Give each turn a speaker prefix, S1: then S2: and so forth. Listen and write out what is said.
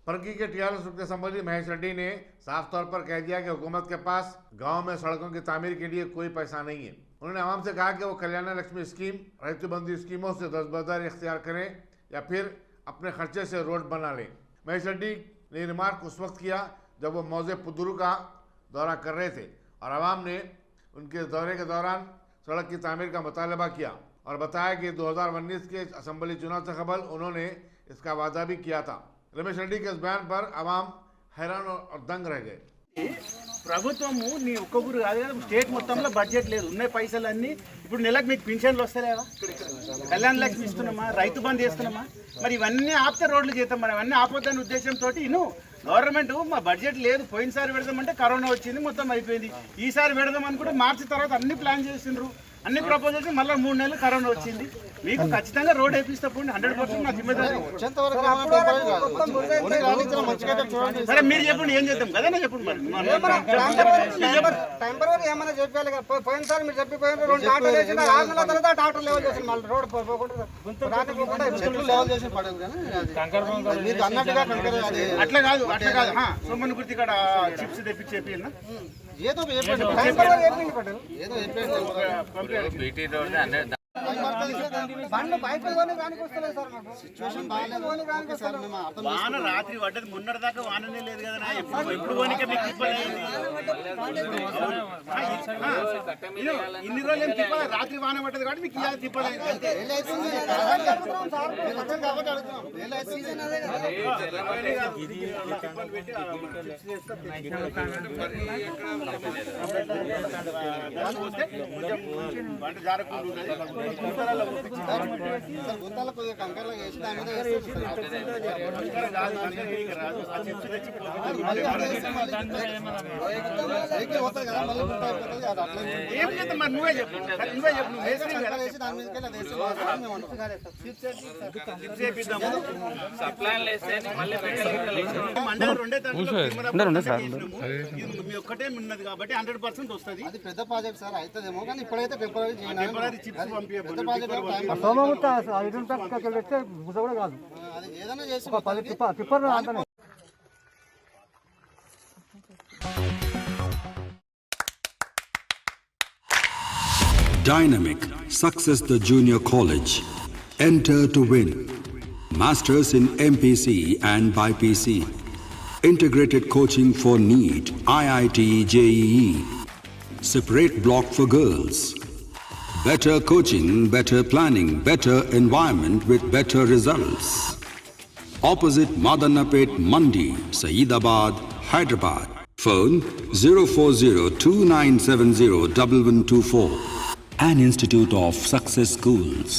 S1: परगी के टीआरएस के संबंधी महेश रेड्डी ने साफ तौर पर कह दिया कि हुकूमत के पास गांव में सड़कों की तामीर के लिए कोई पैसा नहीं है। उन्होंने आवाम से कहा कि वो कल्याण लक्ष्मी स्कीम, रैतु बंदी स्कीमों से दस्तबरदारी इख्तियार करें या फिर अपने खर्चे से रोड बना लें। महेश रेड्डी ने रिमार्क उस वक्त किया जब वो मौजे पुदुरु का दौरा कर रहे थे और आवाम ने उनके दौरे के दौरान सड़क की तामीर का मुतालबा किया और बताया कि 2019 के असेंबली चुनाव से कबल उन्होंने इसका वादा भी किया था। रमेश रेड्डी के इस बयान पर आवाम हैरान और दंग रह गए।
S2: ప్రభుత్వము నీ ఒక్కొక్కరు కాదు కదా, స్టేట్ మొత్తంలో బడ్జెట్ లేదు, ఉన్న పైసలన్నీ ఇప్పుడు నెలకు మీకు పింఛన్లు వస్తలేవా, కళ్యాణ లక్ష్మి ఇస్తున్నామా, రైతు బంధు చేస్తున్నామా, మరి ఇవన్నీ ఆపితే రోడ్లు చేస్తాం. మరి అవన్నీ ఆపొద్దనే ఉద్దేశంతో గవర్నమెంట్ మా బడ్జెట్ లేదు, పోయినసారి పెడదామంటే కరోనా వచ్చింది, మొత్తం అయిపోయింది. ఈసారి పెడదాం అనుకుంటే మార్చి తర్వాత అన్ని ప్లాన్ చేసిండ్రు, అన్ని ప్రపోజల్స్, మళ్ళీ 3 నెలలు కరోనా వచ్చింది. మీకు ఖచ్చితంగా రోడ్ వేపిస్తాం 100% నా జిమ్మేదారి. సరే మీరు చెప్పండి ఏం చేద్దాం కదా, చెప్పండి. మరి
S3: టెంపరరీ ఏమైనా చెప్పాలి. పోయినసారి మీరు చెప్పిపోయిన 2 టాటలు వేసిన 6 నెలల తర్వాత టాటర్ లెవెల్ చేసిన మళ్ళీ రోడ్ పోకుండా
S2: అట్లా కాదు సోమన్ గుర్తి ఇక్కడ చిప్స్ తెప్పించేపి
S3: ఏదో బండ్లు బయట దానికి వస్తలేదు సార్. మాకు సిచ్యువేషన్ బాగాలేదు సార్.
S2: వాన రాత్రి పడ్డది, మొన్నటి దాకా వాననే లేదు కదా. ఎప్పుడు పోనీకే మీకు ఇబ్బంది ఇన్ని రోజులు ఏం తిప్పాలి, రాత్రి వాన పడ్డది కాబట్టి మీకు ఇవాళ తిప్పాలి. వంట జారకుండా నువ్వే చెప్పు ఒక్కటే ఉన్నది కాబట్టి 100% వస్తుంది.
S3: అది పెద్ద ప్రాజెక్ట్ సార్, అవుతుందేమో కానీ ఇప్పుడైతే టెంపరరీ
S2: చిప్స్ పంపించే
S4: Dynamic Success the Junior College. Enter to win. Masters in MPC and BPC. Integrated coaching for NEET, IIT, JEE. Separate block for girls. Better coaching, better planning, better environment with better results. Opposite Madanapet Mandi, Saeedabad, Hyderabad. Phone 04029701124. An institute of success schools.